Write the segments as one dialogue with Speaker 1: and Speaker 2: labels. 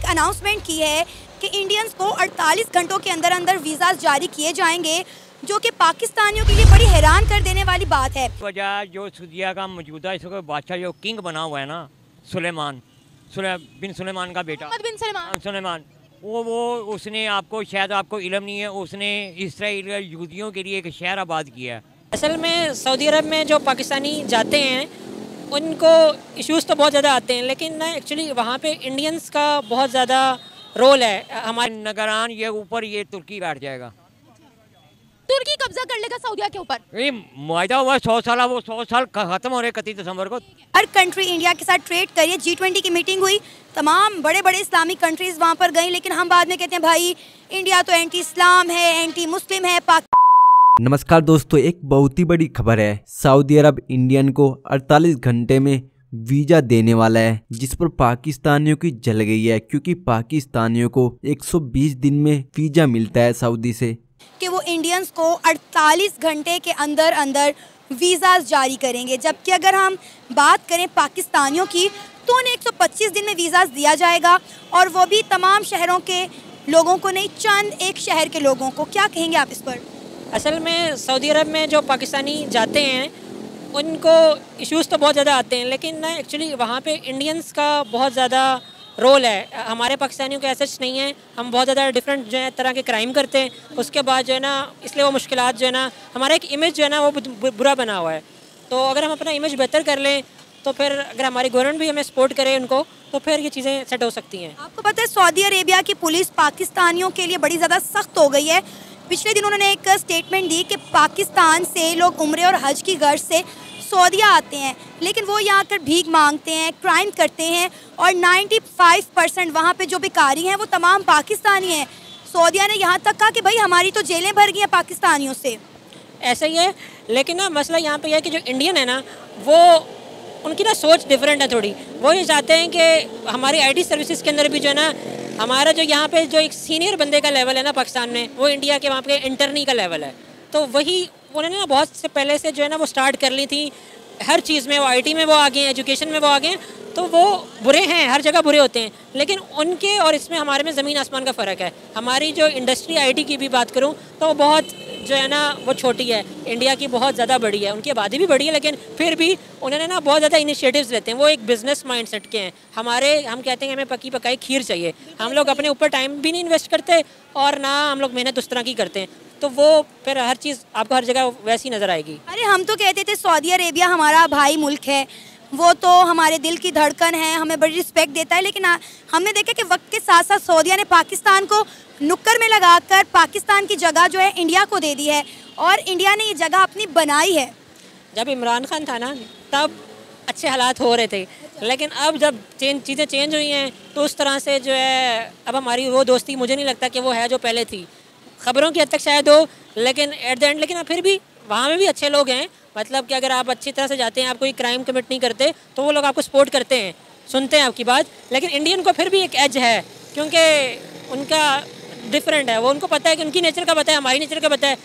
Speaker 1: Announcement की है कि इंडियंस को 48 घंटों के अंदर अंदर वीज़ा जारी किए जाएंगे, जो कि पाकिस्तानियों के लिए बड़ी हैरान कर देने वाली बात है।
Speaker 2: वजह जो सऊदीया का मौजूदा इस वक्त बादशाह जो किंग बना हुआ है ना, सुलेमान बिन सुलेमान का बेटा
Speaker 1: बिन
Speaker 2: सुलेमान, वो उसने आपको शायद आपको इल्म नहीं है, उसने इसराइल यहूदियों के लिए एक शहर आबाद किया है।
Speaker 3: असल में सऊदी अरब में जो पाकिस्तानी जाते हैं उनको इश्यूज़ तो बहुत ज़्यादा आते हैं, लेकिन ना एक्चुअली वहाँ पे इंडियंस का बहुत ज़्यादा रोल है। हमारे
Speaker 2: नगरान ये ऊपर ये तुर्की बैठ जाएगा,
Speaker 1: तुर्की कब्जा कर लेगा सऊदीया के ऊपर।
Speaker 2: ये मुआहदा हुआ 100 साल, वो 100 साल खत्म हो रहे 31 दिसंबर को।
Speaker 1: हर कंट्री इंडिया के साथ ट्रेड करिए। G20 की मीटिंग हुई, तमाम बड़े बड़े इस्लामिक कंट्रीज वहाँ पर गई, लेकिन हम बाद में कहते हैं भाई इंडिया तो एंटी इस्लाम है, एंटी मुस्लिम है।
Speaker 4: नमस्कार दोस्तों, एक बहुत ही बड़ी खबर है। सऊदी अरब इंडियन को 48 घंटे में वीजा देने वाला है, जिस पर पाकिस्तानियों की जल गई है, क्योंकि पाकिस्तानियों को 120 दिन में वीजा मिलता है सऊदी से,
Speaker 1: कि वो इंडियंस को 48 घंटे के अंदर अंदर वीज़ाज जारी करेंगे। जबकि अगर हम बात करें पाकिस्तानियों की तो उन्हें 125 दिन में वीज़ाज दिया जाएगा, और वो भी तमाम शहरों के लोगों को नहीं, चंद एक शहर के लोगों को। क्या कहेंगे आप इस पर?
Speaker 3: असल में सऊदी अरब में जो पाकिस्तानी जाते हैं उनको इश्यूज़ तो बहुत ज़्यादा आते हैं, लेकिन ना एक्चुअली वहाँ पे इंडियंस का बहुत ज़्यादा रोल है। हमारे पाकिस्तानियों के ऐसा नहीं है, हम बहुत ज़्यादा डिफरेंट जो है तरह के क्राइम करते हैं, उसके बाद जो है ना इसलिए वो मुश्किलात जो है ना, हमारा एक इमेज जो है ना वो बुरा बना हुआ है। तो अगर हम अपना इमेज बेहतर कर लें तो फिर अगर हमारी गवर्नमेंट भी हमें सपोर्ट करे उनको, तो फिर ये चीज़ें सेट हो सकती हैं।
Speaker 1: आपको पता है सऊदी अरेबिया की पुलिस पाकिस्तानियों के लिए बड़ी ज़्यादा सख्त हो गई है। पिछले दिन उन्होंने एक स्टेटमेंट दी कि पाकिस्तान से लोग उम्रे और हज की गर्ज से सऊदीया आते हैं, लेकिन वो यहाँ आकर भीख मांगते हैं, क्राइम करते हैं, और 95% वहाँ पे जो भिखारी हैं वो तमाम पाकिस्तानी हैं। सऊदीया ने यहाँ तक कहा कि भाई हमारी तो जेलें भर गई हैं पाकिस्तानियों से।
Speaker 3: ऐसा ही है, लेकिन ना मसला यहाँ पे है कि जो इंडियन है ना, वो उनकी ना सोच डिफरेंट है थोड़ी। वो ये चाहते हैं कि हमारी आईटी सर्विसेज के अंदर भी जो है ना, हमारा जो यहाँ पे जो एक सीनियर बंदे का लेवल है ना पाकिस्तान में, वो इंडिया के वहाँ पे इंटर्नी का लेवल है। तो वही उन्होंने ना बहुत से पहले से जो है ना वो स्टार्ट कर ली थी। हर चीज़ में वो आईटी में वो आगे हैं, एजुकेशन में वो आगे हैं, तो वो बुरे हैं, हर जगह बुरे होते हैं, लेकिन उनके और इसमें हमारे में ज़मीन आसमान का फ़र्क है। हमारी जो इंडस्ट्री आईटी की भी बात करूँ तो वो बहुत जो है ना वो छोटी है, इंडिया की बहुत ज़्यादा बड़ी है, उनकी आबादी भी बड़ी है, लेकिन फिर भी उन्होंने ना बहुत ज़्यादा इनिशिएटिव्स लेते हैं। वो एक बिज़नेस माइंडसेट के हैं। हम कहते हैं हमें पकी पकाई खीर चाहिए। हम लोग अपने ऊपर टाइम भी नहीं इन्वेस्ट करते और ना हम लोग मेहनत उस तरह की करते हैं, तो वो फिर हर चीज़ आपको हर जगह वैसी नज़र आएगी।
Speaker 1: अरे हम तो कहते थे सऊदी अरेबिया हमारा भाई मुल्क है, वो तो हमारे दिल की धड़कन है, हमें बड़ी रिस्पेक्ट देता है, लेकिन हमने देखा कि वक्त के साथ साथ सऊदीया ने पाकिस्तान को नुक्कड़ में लगाकर पाकिस्तान की जगह जो है इंडिया को दे दी है, और इंडिया ने ये जगह अपनी बनाई है।
Speaker 3: जब इमरान खान था ना तब अच्छे हालात हो रहे थे, लेकिन अब जब चीज़ें चेंज हुई हैं तो उस तरह से जो है अब हमारी वो दोस्ती मुझे नहीं लगता कि वो है जो पहले थी। खबरों की हद तक शायद हो, लेकिन एट द एंड लेकिन फिर भी वहाँ में भी अच्छे लोग हैं। मतलब कि अगर आप अच्छी तरह से जाते हैं, आप कोई क्राइम कमिट नहीं करते, तो वो लोग आपको सपोर्ट करते हैं, सुनते हैं आपकी बात। लेकिन इंडियन को फिर भी एक एज है, क्योंकि उनका डिफरेंट है। वो उनको पता है कि उनकी नेचर का पता है, हमारी नेचर का पता है।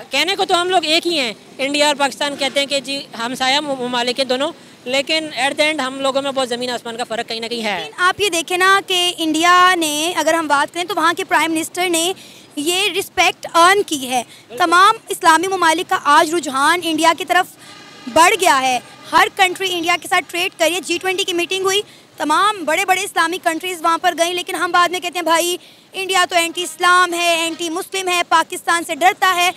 Speaker 3: कहने को तो हम लोग एक ही हैं, इंडिया और पाकिस्तान कहते हैं कि जी हमसाया ममालिक हैं दोनों, लेकिन एट द एंड हम लोगों में बहुत ज़मीन आसमान का फ़र्क कहीं ना कहीं है।
Speaker 1: आप ये देखें ना कि इंडिया ने, अगर हम बात करें तो वहाँ के प्राइम मिनिस्टर ने ये रिस्पेक्ट अर्न की है। तमाम इस्लामी ममालिक का आज रुझान इंडिया की तरफ बढ़ गया है। हर कंट्री इंडिया के साथ ट्रेड करिए। G20 की मीटिंग हुई, तमाम बड़े बड़े इस्लामिक कंट्रीज़ वहाँ पर गई, लेकिन हम बाद में कहते हैं भाई इंडिया तो एंटी इस्लाम है, एंटी मुस्लिम है, पाकिस्तान से डरता है।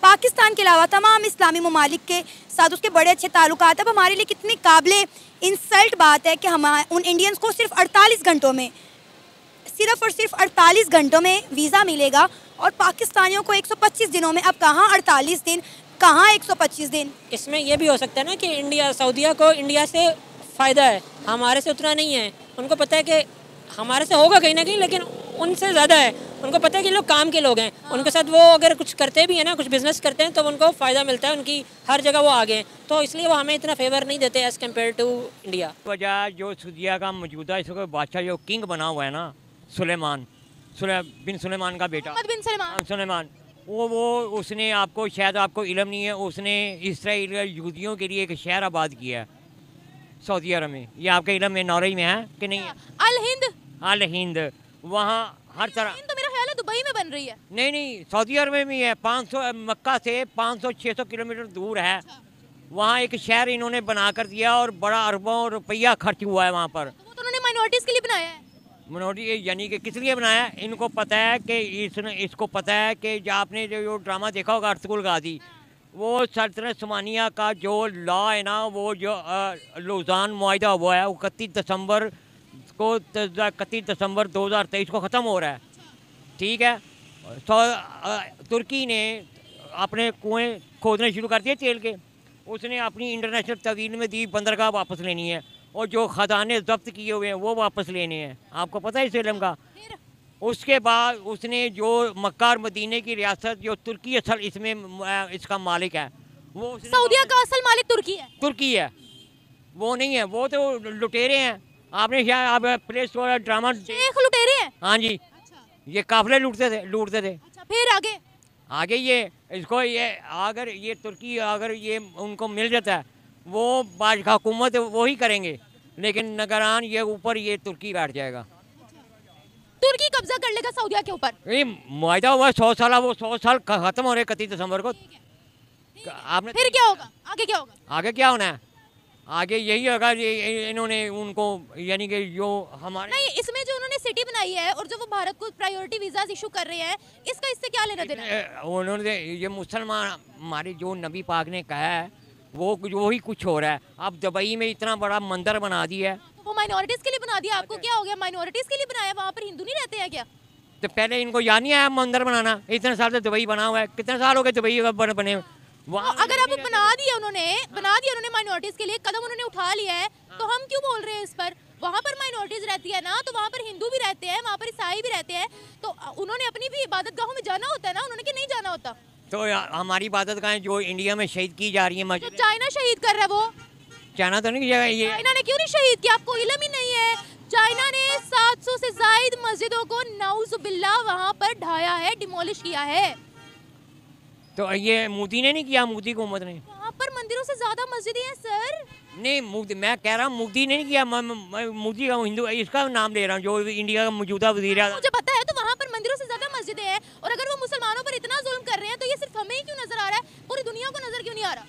Speaker 1: पाकिस्तान के अलावा तमाम इस्लामी ममालिक के साथ उसके बड़े अच्छे ताल्लुकात। अब हमारे लिए कितनी काबिले इंसल्ट बात है कि हम उन इंडियंस को सिर्फ 48 घंटों में, सिर्फ और सिर्फ 48 घंटों में वीज़ा मिलेगा, और पाकिस्तानियों को 125 दिनों में। अब कहाँ 48 दिन, कहाँ 125 दिन।
Speaker 3: इसमें यह भी हो सकता है ना कि सऊदीया को इंडिया से फ़ायदा है, हमारे से उतना नहीं है। उनको पता है कि हमारे से होगा कहीं ना कहीं, लेकिन उनसे ज़्यादा है। उनको पता है कि लोग काम के लोग हैं, उनके साथ वो अगर कुछ करते भी हैं ना, कुछ बिजनेस करते हैं, तो उनको फ़ायदा मिलता है, उनकी हर जगह वो आगे हैं, तो इसलिए वो हमें इतना फेवर नहीं देते एज़ कम्पेयर टू इंडिया।
Speaker 2: वजह जो सऊदीया का मौजूदा इस वक्त बादशाह जो किंग बना हुआ है ना, सुलेमान बिन सुलेमान का बेटा सुलेमान, वो उसने आपको शायद आपको इल्म नहीं है, उसने इसराइल यहूदियों के लिए एक शहर आबाद किया है सऊदी अरब में। ये आपके इल्म में, नॉलेज में है कि नहीं है?
Speaker 1: अल हिंद
Speaker 2: अल हिंद, वहाँ हर तरह।
Speaker 5: तो मेरा ख्याल है दुबई में बन रही है।
Speaker 2: नहीं, सऊदी अरब में भी है। 500 मक्का से 500-600 किलोमीटर दूर है। वहाँ एक शहर इन्होंने बना कर दिया और बड़ा अरबों रुपया खर्च हुआ है वहाँ पर।
Speaker 5: तो वो तो उन्होंने माइनॉरिटीज़ के लिए बनाया है।
Speaker 2: मिनोरिटी यानी कि किस लिए बनाया है? इनको पता है कि इसको पता है कि जो आपने जो ड्रामा देखा होगा अर्तुगरुल गाजी, वो सल्तनत उस्मानिया का जो लॉ है ना, वो जो लौज़ान मुआहिदा हुआ है, वो 31 दिसंबर 2023 को ख़त्म हो रहा है। ठीक है, तुर्की ने अपने कुएँ खोदने शुरू कर दिए तेल के। उसने अपनी इंटरनेशनल तवील में दी बंदरगाह वापस लेनी है और जो खजाने जब्त किए हुए हैं वो वापस लेने हैं। आपको पता है इस इल्म का? उसके बाद उसने जो मक्का और मदीने की रियासत, जो तुर्की असल इसमें इसका मालिक है, वो
Speaker 5: सऊदीया का असल मालिक तुर्की है।
Speaker 2: तुर्की है, वो नहीं है। वो तो लुटेरे हैं। आपने शायद आप प्ले स्टोर ड्रामा
Speaker 5: लुटेरे हैं।
Speaker 2: हाँ जी। अच्छा। ये काफिले लूटते थे।
Speaker 5: अच्छा, फिर आगे
Speaker 2: ये इसको ये अगर ये तुर्की अगर ये उनको मिल जाता है, वो बादशाह हुकूमत वो ही करेंगे, लेकिन नगरान ये ऊपर ये तुर्की बैठ जाएगा।
Speaker 5: तुर्की कब्जा कर लेगा सऊदीया के ऊपर।
Speaker 2: ये मुआहिदा हुआ 100 साल, वो 100 साल खत्म हो रहे 31 दिसंबर को। आपने
Speaker 5: फिर क्या होगा? आगे क्या होगा?
Speaker 2: आगे क्या होना है? आगे यही होगा, इन्होंने उनको यानी कि जो हमारे
Speaker 5: नहीं, इसमें जो उन्होंने सिटी बनाई है और जो वो भारत को प्रायोरिटी वीजा इशू कर रहे हैं, इसका इससे क्या लेना देना है?
Speaker 2: उन्होंने ये मुसलमान हमारे जो नबी पाक ने कहा है वो ही कुछ हो रहा है। अब दुबई में इतना बड़ा मंदिर बना दिया है।
Speaker 5: तो वो माइनॉरिटीज के लिए बना दिया। आपको क्या हो गया? माइनॉरिटीज के लिए बनाया, वहाँ पर हिंदू नहीं रहते हैं क्या?
Speaker 2: तो पहले इनको याद नहीं आया मंदिर बनाना? इतने साल से दुबई बना हुआ है। कितने साल हो गए दुबई बने?
Speaker 5: अगर आप बना दिया उन्होंने माइनॉरिटीज के लिए कदम उन्होंने उठा लिया है, तो हम क्यों बोल रहे हैं इस पर? वहाँ पर माइनॉरिटीज रहती है ना, तो वहाँ पर हिंदू भी रहते हैं, वहाँ पर ईसाई भी रहते हैं, तो उन्होंने अपनी भी इबादत गाहों में जाना होता है ना, उन्होंने कि नहीं जाना होता?
Speaker 2: तो हमारी इबादत गाहें जो इंडिया में शहीद की जा रही है,
Speaker 5: जो चाइना शहीद कर रहा है, वो
Speaker 2: चाइना तो नहीं ये
Speaker 5: चाइना ने क्यों नहीं शहीद किया? आपको इल्म ही नहीं है। चाइना ने 700 से ज्यादा मस्जिदों को नाउजुबिल्लाह वहाँ पर ढाया है, डिमोलिश किया है।
Speaker 2: तो ये मोदी ने नहीं किया? मोदी हुकूमत ने
Speaker 5: वहाँ पर मंदिरों से ज्यादा मस्जिदें हैं सर।
Speaker 2: नहीं, मोदी, मैं कह रहा हूँ मोदी ने नहीं किया। मोदी का हिंदू इसका नाम ले रहा हूँ, जो इंडिया का मौजूदा वज़ीर है।
Speaker 5: मुझे पता है, तो वहाँ पर मंदिरों से ज्यादा मस्जिदें हैं, और अगर वो मुसलमानों पर इतना जुल्म कर रहे हैं, तो ये सिर्फ हमें ही क्यों नजर आ रहा है? पूरी दुनिया को नजर क्यों नहीं आ रहा?